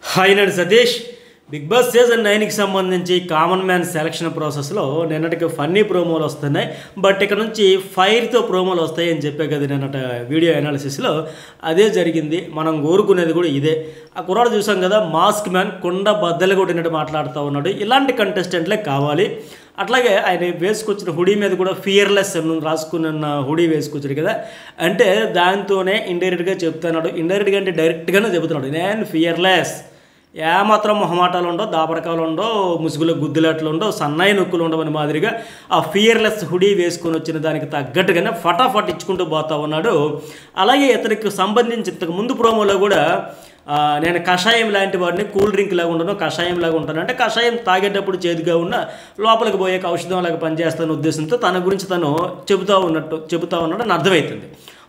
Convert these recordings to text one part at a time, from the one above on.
Hi నేను Satish. Big boss season 9కి సంబంధించి కామన్ మ్యాన్ సెలక్షన్ ప్రాసెస్లో నిన్నటికి ఫన్నీ ప్రోమోలు వస్తున్నాయి. బట్ ఇక్కడ నుంచి ఫైర్తో ప్రోమోలు వస్తాయని చెప్పే కదా నిన్నట వీడియో అనాలిసిస్లో అదే జరిగింది. మనం కోరుకునేది కూడా ఇదే. ఆ కుర్రాడు చూసాం కదా, మాస్క్ మ్యాన్ కుండ బద్దలు కొట్టినట్టు మాట్లాడుతూ ఉన్నాడు. ఇలాంటి కంటెస్టెంట్లే కావాలి. అట్లాగే ఆయన వేసుకొచ్చిన హుడీ మీద కూడా ఫియర్లెస్ అని రాసుకున్న హుడీ వేసుకొచ్చాడు కదా, అంటే దాంతోనే ఇండైరెక్ట్గా చెప్తున్నాడు. ఇండైరెక్ట్గా అంటే డైరెక్ట్గానే చెబుతున్నాడు, నేను ఫియర్లెస్. ఏమాత్రం మొహమాటాలు ఉండవు, దాపరకాలు ఉండవు, ముసుగులో గుద్దులాట్లు ఉండవు, సన్నాయి నొక్కులు ఉండవని మాదిరిగా ఆ ఫియర్లెస్ హుడీ వేసుకొని వచ్చిన దానికి తగ్గట్టుగానే ఫటాఫట్ ఇచ్చుకుంటూ పోతా ఉన్నాడు. అలాగే ఇతనికి సంబంధించి ఇంతకు ముందు ప్రోమోలో కూడా నేను కషాయం లాంటి వాడిని, కూల్ డ్రింక్ లాగా ఉండను, కషాయం లాగా ఉంటాను అంటే కషాయం తాగేటప్పుడు చేదుగా ఉన్న లోపలికి పోయే ఔషధం లాగా పనిచేస్తాను ఉద్దేశంతో తన గురించి తను చెబుతూ ఉన్నాడు అని అర్థమవుతుంది.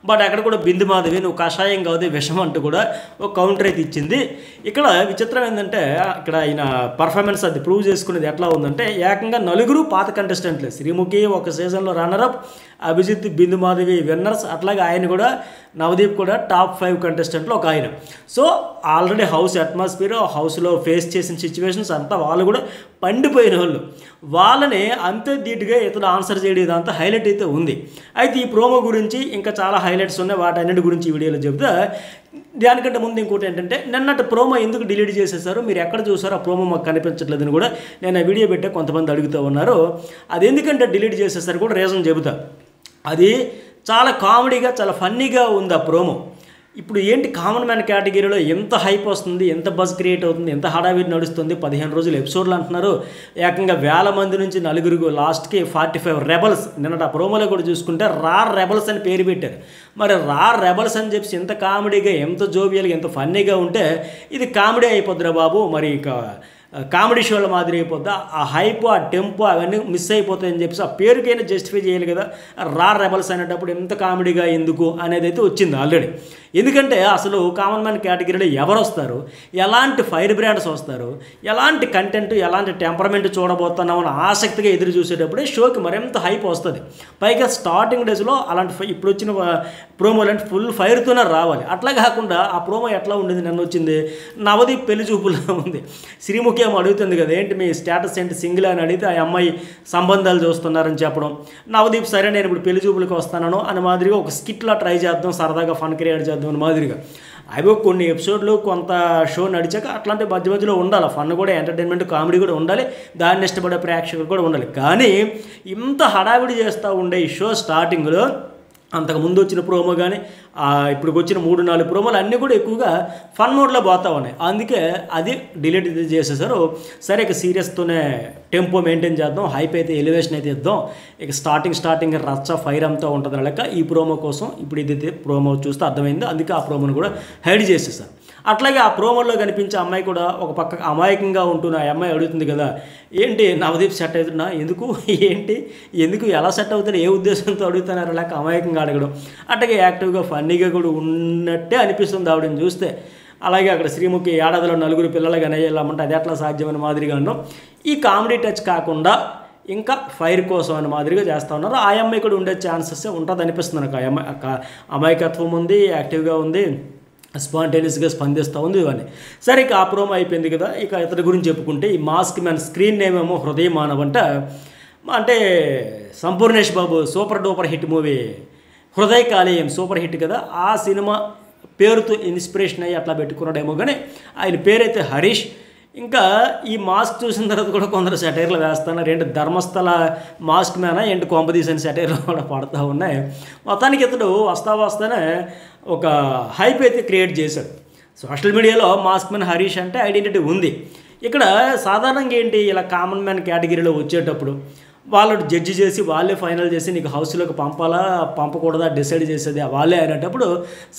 బట్ అక్కడ కూడా బిందు మాధవి నువ్వు కషాయం కాదు విషం అంటూ కూడా ఒక కౌంటర్ అయితే ఇచ్చింది. ఇక్కడ విచిత్రం ఏంటంటే ఇక్కడ ఆయన పర్ఫార్మెన్స్ అది ప్రూవ్ చేసుకునేది ఎట్లా ఉందంటే, ఏకంగా నలుగురు పాత కంటెస్టెంట్లే. శ్రీముఖి ఒక సీజన్లో రన్నరప్, అభిజిత్, బిందు మాధవి విన్నర్స్, అట్లాగే ఆయన కూడా నవదీప్ కూడా టాప్ 5 కంటెస్టెంట్లో ఒక ఆయన. సో ఆల్రెడీ హౌస్ అట్మాస్ఫియర్, హౌస్లో ఫేస్ చేసిన సిచ్యువేషన్స్ అంతా వాళ్ళు కూడా పండిపోయిన వాళ్ళు. వాళ్ళని అంతే ధీటుగా ఇతను ఆన్సర్ చేయడం ఇదంతా హైలైట్ అయితే ఉంది. అయితే ఈ ప్రోమో గురించి ఇంకా చాలా హైలైట్స్ ఉన్నాయి, వాటన్నిటి గురించి ఈ వీడియోలో చెప్తా. దానికంటే ముందు ఇంకోటి ఏంటంటే, నిన్నటి ప్రోమో ఎందుకు డిలీట్ చేసేసారు, మీరు ఎక్కడ చూసారో ఆ ప్రోమో మాకు కనిపించట్లేదని కూడా నేను ఆ వీడియో పెట్టే కొంతమంది అడుగుతూ ఉన్నారు. అది ఎందుకంటే డిలీట్ చేసేసారు కూడా రీజన్ చెబుతా. అది చాలా కామెడీగా చాలా ఫన్నీగా ఉంది ఆ ప్రోమో. ఇప్పుడు ఏంటి కామన్ మ్యాన్ కేటగిరీలో ఎంత హైప్ వస్తుంది, ఎంత బజ్ క్రియేట్ అవుతుంది, ఎంత హడావిడి నడుస్తుంది. 15 రోజులు ఎపిసోడ్లు అంటున్నారు. ఏకంగా 1000 మంది నుంచి నలుగురు, లాస్ట్కి 45 రెబల్స్. నిన్నటి ఆ ప్రోమోలో కూడా చూసుకుంటే రార్ రెబల్స్ అని పేరు పెట్టారు. మరి రార్ రెబల్స్ అని చెప్పి ఎంత కామెడీగా, ఎంత జోవియల్గా, ఎంత ఫన్నీగా ఉంటే ఇది కామెడీ అయిపోద్దిరా బాబు. మరి ఇక కామెడీ షోల మాదిరి అయిపోద్దా, ఆ హైప్, ఆ టెంపో అవన్నీ మిస్ అయిపోతాయని చెప్పేసి ఆ పేరుకైనా జస్టిఫై చేయాలి కదా. రార్ రెబల్స్ అనేటప్పుడు ఎంత కామెడీగా ఎందుకు అనేది అయితే వచ్చింది ఆల్రెడీ. ఎందుకంటే అసలు కామన్ మ్యాన్ కేటగిరీలో ఎవరు వస్తారు, ఎలాంటి ఫైర్ బ్రాండ్స్ వస్తారు, ఎలాంటి కంటెంట్, ఎలాంటి టెంపరమెంట్ చూడబోతున్నామని ఆసక్తిగా ఎదురు చూసేటప్పుడే షోకి మరింత హైప్ వస్తుంది. పైగా స్టార్టింగ్ డేస్లో అలాంటి ఇప్పుడు వచ్చిన ప్రోమోలు అంటే ఫుల్ ఫైర్తోనే రావాలి. అట్లా కాకుండా ఆ ప్రోమో ఎట్లా ఉండేది, నిన్న వచ్చింది నవదీప్ పెళ్లి చూపులా ఉంది. శ్రీముఖి ఏమో అడుగుతుంది కదా, ఏంటి మీ స్టేటస్ ఏంటి సింగిల్ అని అడిగితే ఆ అమ్మాయి సంబంధాలు చూస్తున్నారని చెప్పడం. నవదీప్ సరే నేను ఇప్పుడు పెళ్లి చూపులకు వస్తాను అని మాదిరిగా ఒక స్కిట్లా ట్రై చేద్దాం, సరదాగా ఫన్ క్రియేట్ చేద్దాం అని మాదిరిగా. అవి కొన్ని ఎపిసోడ్లు కొంత షో నడిచాక అట్లాంటి మధ్య మధ్యలో ఉండాలి. ఫన్ కూడా, ఎంటర్టైన్మెంట్, కామెడీ కూడా ఉండాలి, దాన్ని ఇష్టపడే ప్రేక్షకులు కూడా ఉండాలి. కానీ ఇంత హడావిడి చేస్తూ ఉండే ఈ షో స్టార్టింగ్లో అంతకుముందు వచ్చిన ప్రోమో కానీ ఇప్పుడు వచ్చిన 3-4 ప్రోమోలు అన్నీ కూడా ఎక్కువగా ఫన్ మోడ్లో పోతా ఉన్నాయి. అందుకే అది డిలీట్ చేసేసారు. సరే ఇక సీరియస్తోనే టెంపో మెయింటైన్ చేద్దాం, హైప్ అయితే ఎలివేషన్ అయితే ఇద్దాం, ఇక స్టార్టింగ్ రచ్చ ఫైర్ అంతా ఉంటుంది లెక్క ఈ ప్రోమో కోసం. ఇప్పుడు ఇది ప్రోమో చూస్తే అర్థమైంది, అందుకే ఆ ప్రోమోను కూడా హైడ్ చేసేసారు. అట్లాగే ఆ ప్రోమోలో కనిపించే అమ్మాయి కూడా ఒక పక్క అమాయకంగా ఉంటున్న ఆ అమ్మాయి అడుగుతుంది కదా, ఏంటి నవదీప్ సెట్ అవుతున్నా, ఎందుకు, ఏంటి, ఎందుకు, ఎలా సెట్ అవుతాడు, ఏ ఉద్దేశంతో అడుగుతున్నారు లేక అమాయకంగా అడగడం. అట్లాగే యాక్టివ్గా ఫన్నీగా కూడా ఉన్నట్టే అనిపిస్తుంది ఆవిడని చూస్తే. అలాగే అక్కడ శ్రీముఖి ఏడాదిలో 4 పిల్లలుగా అనేయాలమ్మంటే అది ఎట్లా సాధ్యమైన మాదిరిగా ఉండడం. ఈ కామెడీ టచ్ కాకుండా ఇంకా ఫైర్ కోసం అని మాదిరిగా చేస్తూ ఉన్నారు. ఆ అమ్మాయి కూడా ఉండే ఛాన్సెస్ ఉంటుంది అనిపిస్తుంది నాకు. ఆ అమ్మాయి అమాయకత్వం ఉంది, యాక్టివ్గా ఉంది, స్పాంటేనియస్గా స్పందిస్తూ ఉంది ఇవన్నీ. సరే ఇక ఆ ప్రోమో అయిపోయింది కదా. ఇక ఇతని గురించి చెప్పుకుంటే, ఈ మాస్క్ మ్యాన్ స్క్రీన్ నేమ్ ఏమో హృదయ మానవ్ అంట. అంటే Sampoornesh Babu super duper hit movie హృదయ కాలేయం సూపర్ హిట్ కదా, ఆ సినిమా పేరుతో ఇన్స్పిరేషన్ అయ్యి అట్లా పెట్టుకున్నాడేమో. కానీ ఆయన పేరైతే హరీష్. ఇంకా ఈ మాస్క్ చూసిన తర్వాత కూడా కొందరు సెటైర్లు వేస్తున్నారు. ఏంటి ధర్మస్థల మాస్క్ మ్యానా ఏంటి కొంపదీసని సెటైర్లు కూడా పడుతూ ఉన్నాయి. మొత్తానికి ఇతడు వస్తానే ఒక హైప్ అయితే క్రియేట్ చేశాడు. సోషల్ మీడియాలో మాస్క్ మ్యాన్ హరీష్ అంటే ఐడెంటిటీ ఉంది. ఇక్కడ సాధారణంగా ఏంటి, ఇలా కామన్ మ్యాన్ కేటగిరీలో వచ్చేటప్పుడు వాళ్ళు జడ్జి చేసి వాళ్ళే ఫైనల్ చేసి నీకు హౌస్లోకి పంపాలా పంపకూడదా డిసైడ్ చేసేది వాళ్ళే అనేటప్పుడు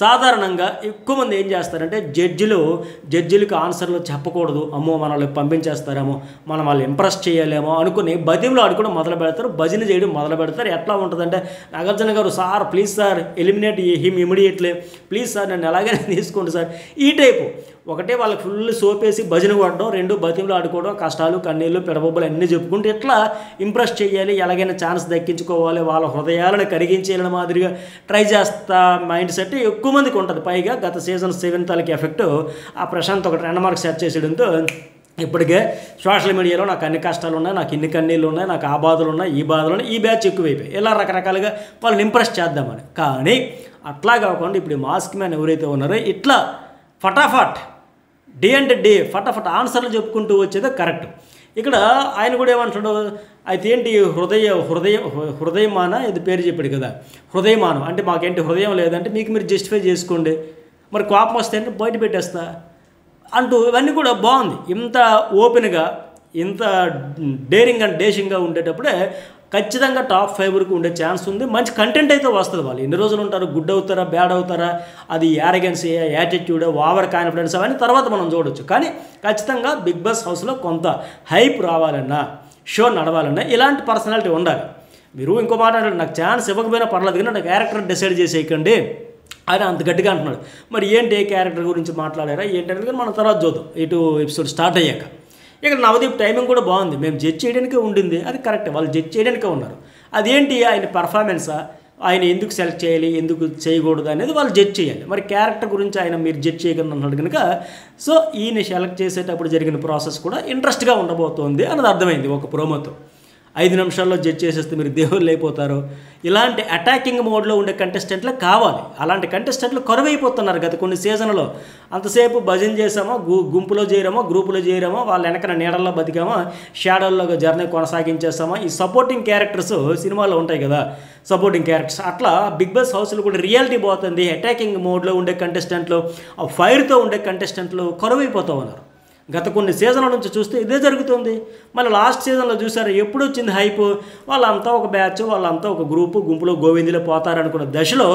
సాధారణంగా ఎక్కువ మంది ఏం చేస్తారంటే జడ్జిలకు ఆన్సర్లు చెప్పకూడదు, అమ్మో మనల్ని పంపించేస్తారేమో, మనం వాళ్ళు ఇంప్రెస్ చేయలేమో అనుకుని బతిమలో ఆడుకోవడం మొదలు పెడతారు, భజన చేయడం మొదలు పెడతారు. ఎట్లా ఉంటుందంటే, నాగార్జున గారు sir please sir eliminate him immediately, please sir నన్ను ఎలాగైనా తీసుకోండి సార్, ఈ టైపు ఒకటే వాళ్ళకి ఫుల్ సోపేసి భజన కొట్టడం, రెండు బతిమలు ఆడుకోవడం, కష్టాలు కన్నీళ్ళు పిడబొబ్బలు అన్నీ చెప్పుకుంటూ ఇట్లా ఇంప్రెస్ చేయాలి, ఎలాగైనా ఛాన్స్ దక్కించుకోవాలి, వాళ్ళ హృదయాలను కరిగించేయాలని మాదిరిగా ట్రై చేస్తా మైండ్ సెట్ ఎక్కువ మందికి ఉంటుంది. పైగా గత సీజన్ 7 తాలూకు ఎఫెక్ట్ ఆ ప్రశాంత్ ఒక ట్రెండ్ మార్క్ సెట్ చేసేయడంతో ఇప్పటికే సోషల్ మీడియాలో నాకు అన్ని కష్టాలు ఉన్నాయి, నాకు ఇన్ని కన్నీళ్ళు ఉన్నాయి, నాకు ఆ బాధలు ఉన్నాయి, ఈ బాధలు ఉన్నాయి, ఈ బ్యాచ్ ఎక్కువైపోయి ఇలా రకరకాలుగా వాళ్ళని ఇంప్రెస్ చేద్దామని. కానీ అట్లా కాకుండా ఇప్పుడు మాస్క్ మ్యాన్ ఎవరైతే ఉన్నారో ఇట్లా ఫటాఫట్ డే అంటే డే ఫటాఫట్ ఆన్సర్లు చెప్పుకుంటూ వచ్చేదే కరెక్ట్. ఇక్కడ ఆయన కూడా ఏమంటాడు, అయితే ఏంటి హృదయమాన ఇది పేరు చెప్పాడు కదా, హృదయమానం అంటే మాకేంటి హృదయం లేదంటే మీకు మీరు జస్టిఫై చేసుకోండి, మరి కోపం వస్తే అంటే బయట పెట్టేస్తా అంటూ ఇవన్నీ కూడా బాగుంది. ఇంత ఓపెన్గా ఇంత డేరింగ్ అండ్ డేషింగ్గా ఉండేటప్పుడే ఖచ్చితంగా టాప్ 5 వరకు ఉండే ఛాన్స్ ఉంది. మంచి కంటెంట్ అయితే వస్తుంది. వాళ్ళు ఎన్ని రోజులు ఉంటారు, గుడ్ అవుతారా బ్యాడ్ అవుతారా, అది యారగెన్సీ యాటిట్యూడ్ ఓవర్ కాన్ఫిడెన్స్ అవన్నీ తర్వాత మనం చూడవచ్చు. కానీ ఖచ్చితంగా బిగ్ బాస్ హౌస్లో కొంత హైప్ రావాలన్నా, షో నడవాలన్నా ఇలాంటి పర్సనాలిటీ ఉండాలి. మీరు ఇంకో మాట అంటే నాకు ఛాన్స్ ఇవ్వకపోయినా పర్లేదు కానీ నాకు క్యారెక్టర్ డిసైడ్ చేసేయకండి ఆయన అంత గట్టిగా అంటున్నాడు. మరి ఏంటి ఏ క్యారెక్టర్ గురించి మాట్లాడారా ఏంటంటే మనం తర్వాత చూద్దాం ఇటు ఎపిసోడ్ స్టార్ట్ అయ్యాక. ఇక్కడ నవదీప్ టైమింగ్ కూడా బాగుంది, మేము జడ్జ్ చేయడానికే ఉండింది, అది కరెక్ట్, వాళ్ళు జడ్జ్ చేయడానికే ఉన్నారు. అదేంటి ఆయన పర్ఫార్మెన్సా, ఆయన ఎందుకు సెలెక్ట్ చేయాలి ఎందుకు చేయకూడదు అనేది వాళ్ళు జడ్జ్ చేయాలి. మరి క్యారెక్టర్ గురించి ఆయన మీరు జడ్జ్ చేయగలను అన్నాడు కనుక సో ఈయన సెలెక్ట్ చేసేటప్పుడు జరిగిన ప్రాసెస్ కూడా ఇంట్రెస్ట్గా ఉండబోతోంది అన్నది అర్థమైంది ఒక ప్రోమోతో. 5 నిమిషాల్లో జడ్జ్ చేసేస్తే మీరు దేవుళ్ళు అయిపోతారు. ఇలాంటి అటాకింగ్ మోడ్లో ఉండే కంటెస్టెంట్లే కావాలి. అలాంటి కంటెస్టెంట్లు కరువైపోతున్నారు గత కొన్ని సీజన్లో. అంతసేపు భజన చేసామో, గుంపులో చేరామో, గ్రూపులో చేరామో, వాళ్ళ వెనకన నీడల్లో బతికామో, షాడోల్లో జర్నీ కొనసాగించేస్తామో, ఈ సపోర్టింగ్ క్యారెక్టర్స్ సినిమాలో ఉంటాయి కదా సపోర్టింగ్ క్యారెక్టర్స్, అట్లా బిగ్ బాస్ హౌస్లో కూడా రియాలిటీ పోతుంది. అటాకింగ్ మోడ్లో ఉండే కంటెస్టెంట్లు, ఫైర్తో ఉండే కంటెస్టెంట్లు కరువైపోతూ ఉన్నారు. గత కొన్ని సీజన్ల నుంచి చూస్తే ఇదే జరుగుతుంది. మళ్ళీ లాస్ట్ సీజన్లో చూసారు ఎప్పుడు వచ్చింది హైప్, వాళ్ళంతా ఒక బ్యాచ్, వాళ్ళంతా ఒక గుంపులో గోవిందులో పోతారనుకున్న దశలో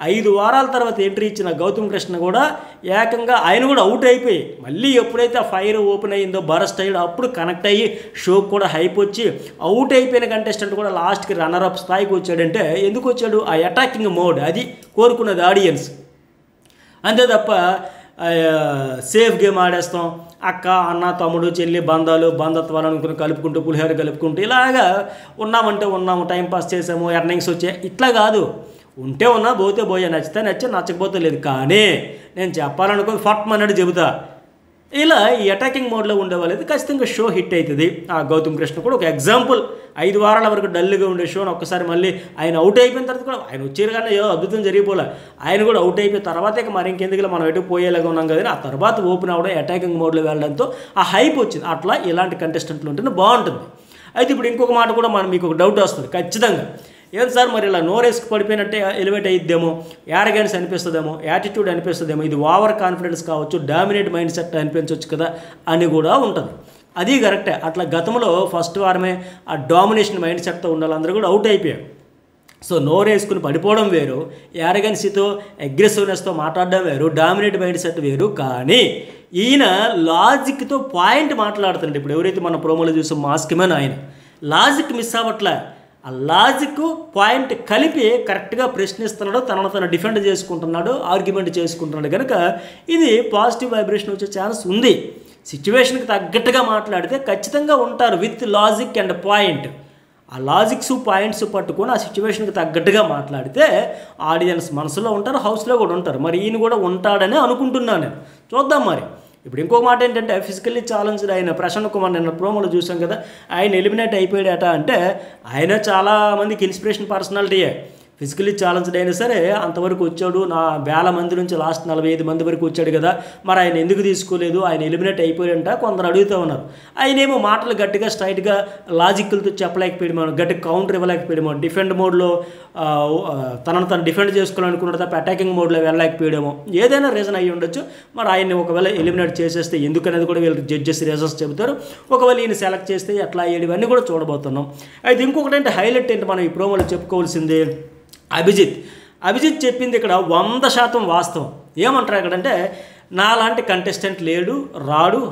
5 వారాల తర్వాత ఎంట్రీ ఇచ్చిన గౌతమ్ కృష్ణ కూడా ఏకంగా ఆయన కూడా అవుట్ అయిపోయి మళ్ళీ ఎప్పుడైతే ఆ ఫైర్ ఓపెన్ అయ్యిందో బరస్ట్ అయ్యాడో అప్పుడు కనెక్ట్ అయ్యి షోకి కూడా హైప్ వచ్చి అవుట్ అయిపోయిన కంటెస్టెంట్ కూడా లాస్ట్కి రన్నర్ అప్ స్థాయికి వచ్చాడంటే ఎందుకు వచ్చాడు, ఆ అటాకింగ్ మోడ్ అది కోరుకున్నది ఆడియన్స్. అంతే తప్ప సేఫ్ గేమ్ ఆడేస్తాం, అక్క అన్న తమ్ముడు చెల్లి బంధత్వాలు అనుకుని కలుపుకుంటూ పులిహోర కలుపుకుంటూ ఇలాగా ఉన్నాము టైంపాస్ చేసాము ఎర్నింగ్స్ వచ్చాయి ఇట్లా కాదు. ఉంటే ఉన్నా పోతే పోయా, నచ్చితే నచ్చకపోతే లేదు. కానీ నేను చెప్పాలనుకుని ఫట్ అన్నట్టు చెబుతా. ఇలా ఈ అటాకింగ్ మోడ్లో ఉండేవాళ్ళైతే ఖచ్చితంగా షో హిట్ అవుతుంది. ఆ గౌతమ్ కృష్ణ కూడా ఒక ఎగ్జాంపుల్. 5 వారాల వరకు డల్గా ఉండే షోని ఒక్కసారి మళ్ళీ ఆయన అవుట్ అయిపోయిన తర్వాత కూడా ఆయన వచ్చారు కానీ ఏదో అద్భుతం జరిగిపోలే, ఆయన కూడా అవుట్ అయిపోయిన తర్వాత మరి ఇంకెందుకు మనం ఎటు పోయేలాగా ఉన్నాం కదా, ఆ తర్వాత ఓపెన్ అవ్వడం అటాకింగ్ మోడ్లో వెళ్ళడంతో ఆ హైప్ వచ్చింది. అట్లా ఇలాంటి కంటెస్టెంట్లు ఉంటేనే బాగుంటుంది. అయితే ఇప్పుడు ఇంకొక మాట కూడా మీకు ఒక డౌట్ వస్తుంది ఖచ్చితంగా, ఏం సార్ మరి ఇలా నోరేస్కి పడిపోయినట్టే ఎలివేట్ అయిద్దేమో, యారగెన్స్ అనిపిస్తుందేమో, యాటిట్యూడ్ అనిపిస్తుందేమో, ఇది ఓవర్ కాన్ఫిడెన్స్ కావచ్చు, డామినేట్ మైండ్ సెట్ అనిపించవచ్చు కదా అని కూడా ఉంటుంది. అది కరెక్టే. అట్లా గతంలో ఫస్ట్ వారమే ఆ డామినేషన్ మైండ్ సెట్తో ఉండాలి, అందరూ కూడా అవుట్ అయిపోయారు. సో నోరేసుకుని పడిపోవడం వేరు, యారగెన్సీతో అగ్రెసివ్నెస్తో మాట్లాడడం వేరు, డామినేట్ మైండ్ సెట్ వేరు. కానీ ఈయన లాజిక్తో పాయింట్ మాట్లాడుతున్నాడు. ఇప్పుడు ఎవరైతే మన ప్రోమోలో చూసాం మాస్క్ మ్యాన్, ఆయన లాజిక్ మిస్ అవ్వట్లే, ఆ లాజిక్ పాయింట్ కలిపి కరెక్ట్గా ప్రశ్నిస్తున్నాడు, తనను డిఫెండ్ చేసుకుంటున్నాడు, ఆర్గ్యుమెంట్ చేసుకుంటున్నాడు. కనుక ఇది పాజిటివ్ వైబ్రేషన్ వచ్చే ఛాన్స్ ఉంది. సిచ్యువేషన్కి తగ్గట్టుగా మాట్లాడితే ఖచ్చితంగా ఉంటారు విత్ లాజిక్ అండ్ పాయింట్. ఆ లాజిక్స్ పాయింట్స్ పట్టుకొని ఆ సిచ్యువేషన్కి తగ్గట్టుగా మాట్లాడితే ఆడియన్స్ మనసులో ఉంటారు, హౌస్లో కూడా ఉంటారు. మరి ఈయన కూడా ఉంటాడని అనుకుంటున్నాను నేను. చూద్దాం మరి. ఇప్పుడు ఇంకో మాట ఏంటంటే ఫిజికల్లీ ఛాలెంజ్డ్ అయిన ప్రశాంత్ కుమార్ నిన్న ప్రోమోలో చూసాం కదా, ఆయన ఎలిమినేట్ అయిపోయాడట. అంటే ఆయన చాలా మందికి ఇన్స్పిరేషన్ పర్సనాలిటీయే. ఫిజికల్లీ ఛాలెంజ్డ్ అయినా సరే అంతవరకు వచ్చాడు, నా వేల మంది నుంచి లాస్ట్ 45 మంది వరకు వచ్చాడు కదా, మరి ఆయన ఎందుకు తీసుకోలేదు, ఆయన ఎలిమినేట్ అయిపోయాడంట కొందరు అడుగుతూ ఉన్నారు. ఆయనేమో మాటలు గట్టిగా స్ట్రైట్గా లాజిక్లతో చెప్పలేకపోయాడేమో, గట్టిగా కౌంటర్ ఇవ్వలేకపోయాడేమో, డిఫెండ్ మోడ్లో తను డిఫెండ్ చేసుకోవాలనుకున్నాడు తప్ప అటాకింగ్ మోడ్లో వెళ్ళలేకపోయాడేమో, ఏదైనా రీజన్ అయ్యి ఉండొచ్చు. మరి ఆయన్ని ఒకవేళ ఎలిమినేట్ చేసేస్తే ఎందుకనేది కూడా వీళ్ళకి జడ్జెస్ రీజన్స్ చెబుతారు. ఒకవేళ ఈయన సెలెక్ట్ చేస్తే ఎట్లా అయ్యేది ఇవన్నీ కూడా చూడబోతున్నాం. అయితే ఇంకొకటి అంటే హైలైట్ ఏంటి మనం ఈ ప్రోమోలో చెప్పుకోవాల్సింది, అభిజిత్ చెప్పింది ఇక్కడ 100% వాస్తవం. ఏమంటారు అక్కడంటే, నాలాంటి కంటెస్టెంట్ లేడు,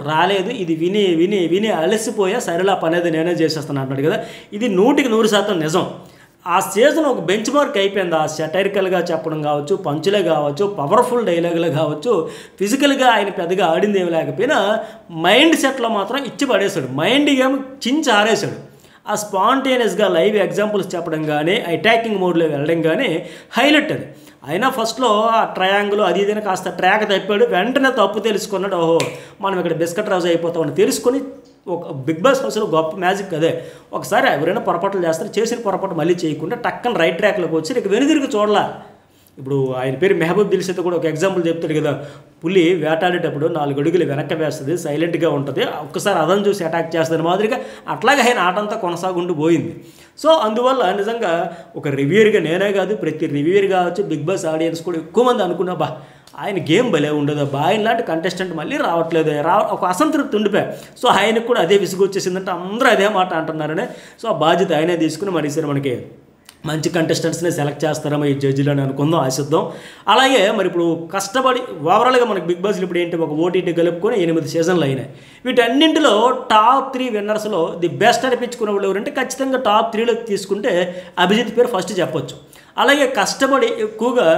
రాలేదు, ఇది విని అలసిపోయా, సరేలా పనేది నేనే చేసేస్తాను అంటున్నాడు కదా. ఇది 100% నిజం. ఆ సీజన్ ఒక బెంచ్ మార్క్ అయిపోయింది. ఆ సెటైరికల్గా చెప్పడం కావచ్చు, పంచులే కావచ్చు, పవర్ఫుల్ డైలాగులు కావచ్చు, ఫిజికల్గా ఆయన పెద్దగా ఆడింది ఏమి లేకపోయినా మైండ్ సెట్లో మాత్రం ఇచ్చి పడేశాడు. మైండ్ గేమ్ చించి ఆరేశాడు. ఆ స్పాంటేనియస్గా లైవ్ ఎగ్జాంపుల్స్ చెప్పడం కానీ, అటాకింగ్ మోడ్లో వెళ్ళడం కానీ హైలైట్ అది. అయినా ఫస్ట్లో ఆ ట్రయాంగిల్ అది ఇదని కాస్త ట్రాక్ తప్పాడు. వెంటనే తప్పు తెలుసుకున్నాడు. ఓహో మనం ఇక్కడ బిస్కెట్ రాజు అయిపోతామని తెలుసుకొని ఒక బిగ్ బాస్ హౌస్లో గొప్ప మ్యాజిక్ అదే. ఒకసారి ఎవరైనా పొరపాట్లు చేస్తారు, చేసిన పొరపాటు మళ్ళీ చేయకుండా టక్కన రైట్ ట్రాక్లోకి వచ్చి నీకు వెనుదిరిగి చూడాల. ఇప్పుడు ఆయన పేరు మెహబూబ్ దిల్షద్ కూడా ఒక ఎగ్జాంపుల్ చెప్తాడు కదా, పులి వేటాడేటప్పుడు 4 అడుగులు వెనక్కి వేస్తుంది, సైలెంట్గా ఉంటుంది, ఒక్కసారి అదను చూసి అటాక్ చేస్తుంది మాదిరిగా అట్లాగే ఆయన ఆటంతా కొనసాగుంటూ పోయింది. సో అందువల్ల నిజంగా ఒక రివ్యూర్గా నేనే కాదు, ప్రతి రివ్యూర్ కావచ్చు, బిగ్ బాస్ ఆడియన్స్ కూడా ఎక్కువ మంది అనుకున్నా బా ఆయన గేమ్ భలే ఉండదు, బా ఆయన లాంటి కంటెస్టెంట్ మళ్ళీ రావట్లేదు, ఒక అసంతృప్తి ఉండిపోయా. సో ఆయనకు కూడా అదే విసుగు వచ్చేసిందంటే అందరూ అదే మాట అంటున్నారనే. సో ఆ బాధ్యత ఆయనే తీసుకుని మరి సరే మనకి మంచి కంటెస్టెంట్స్ని సెలెక్ట్ చేస్తారేమో ఈ జడ్జిలు అని అనుకుందాం, ఆశిద్దాం. అలాగే మరి ఇప్పుడు కష్టపడి ఓవరాల్గా మనకి బిగ్ బాస్లో ఇప్పుడు ఏంటి ఒక ఓటీటీ కలుపుకొని 8 సీజన్లు అయినాయి. వీటన్నింటిలో టాప్ 3 విన్నర్స్లో ది బెస్ట్ అనిపించుకునే వాళ్ళు ఎవరంటే ఖచ్చితంగా టాప్ 3లోకి తీసుకుంటే అభిజిత్ పేరు ఫస్ట్ చెప్పొచ్చు. అలాగే కష్టపడి ఎక్కువగా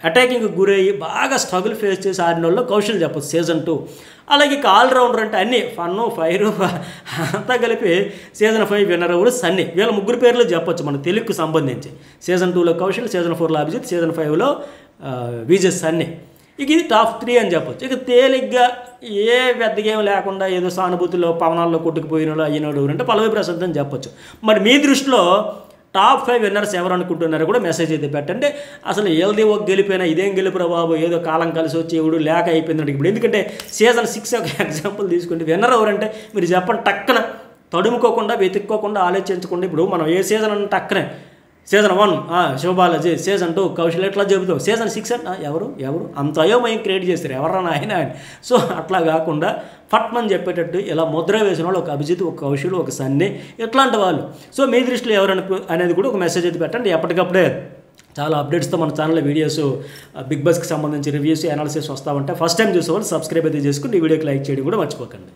అటాకింగ్ గురయ్యి బాగా స్ట్రగుల్ ఫేస్ చేసి ఆడిన వాళ్ళు కౌశల్ చెప్పొచ్చు సీజన్ 2. అలాగే ఆల్రౌండర్ అంటే అన్నీ ఫన్ను ఫైరు అంతా కలిపి సీజన్ 5 విన్నర్ ఎవరు సన్నీ. వీళ్ళ 3 పేర్లు చెప్పొచ్చు మన తెలుగుకు సంబంధించి. సీజన్ 2లో కౌశల్, సీజన్ 4లో అభిజిత్, సీజన్ 5లో విజయ్ సన్నీ. ఇక ఇది టాప్ 3 అని చెప్పొచ్చు. ఇక తేలిగ్గా ఏ పెద్ద గేమ్ లేకుండా ఏదో సానుభూతిలో పవనాల్లో కొట్టుకుపోయినోళ్ళు అయినోడు ఎవరంటే పల్లవి ప్రశాంత్ అని చెప్పొచ్చు. మరి మీ దృష్టిలో టాప్ 5 విన్నర్స్ ఎవరు అనుకుంటున్నారో కూడా మెసేజ్ అయితే పెట్టండి. అసలు ఏది ఒక గెలిపోయినా ఇదేం గెలుపురా బాబు, ఏదో కాలం కలిసి వచ్చి ఎవడు లేక అయిపోయిందంటే ఇప్పుడు. ఎందుకంటే సీజన్ 6 ఒక ఎగ్జాంపుల్ తీసుకుంటే విన్నర్ ఎవరంటే మీరు చెప్పండి. టక్కన తడుముకోకుండా వెతుక్కోకుండా ఆలోచించకుండా ఇప్పుడు మనం ఏ సీజన్ అంటే టక్కనే సీజన్ 1 శివబాలాజీ, సీజన్ 2 కౌశల్, ఎట్లా చెబుతాం. సీజన్ 6 అంటే ఎవరు అంత అయోమయం క్రియేట్ చేస్తారు ఎవరన్నా ఆయన అని. సో అట్లా కాకుండా ఫట్మని చెప్పేటట్టు ఇలా ముద్ర వేసిన వాళ్ళు ఒక అభిజిత్, ఒక కౌశల్, ఒక సన్నీ, ఇట్లాంటి వాళ్ళు. సో మీ దృష్టిలో ఎవరు అనేది కూడా ఒక మెసేజ్ అయితే పెట్టండి. ఎప్పటికప్పుడే చాలా అప్డేట్స్తో మన ఛానల్లో వీడియోస్ బిగ్ బాస్కి సంబంధించి రివ్యూస్, అనాలిసిస్ వస్తూ ఉంటాయి. ఫస్ట్ టైం చూసేవాళ్ళు సబ్స్క్రైబ్ అయితే చేసుకుని ఈ వీడియోకి లైక్ చేయడం కూడా మర్చిపోకండి.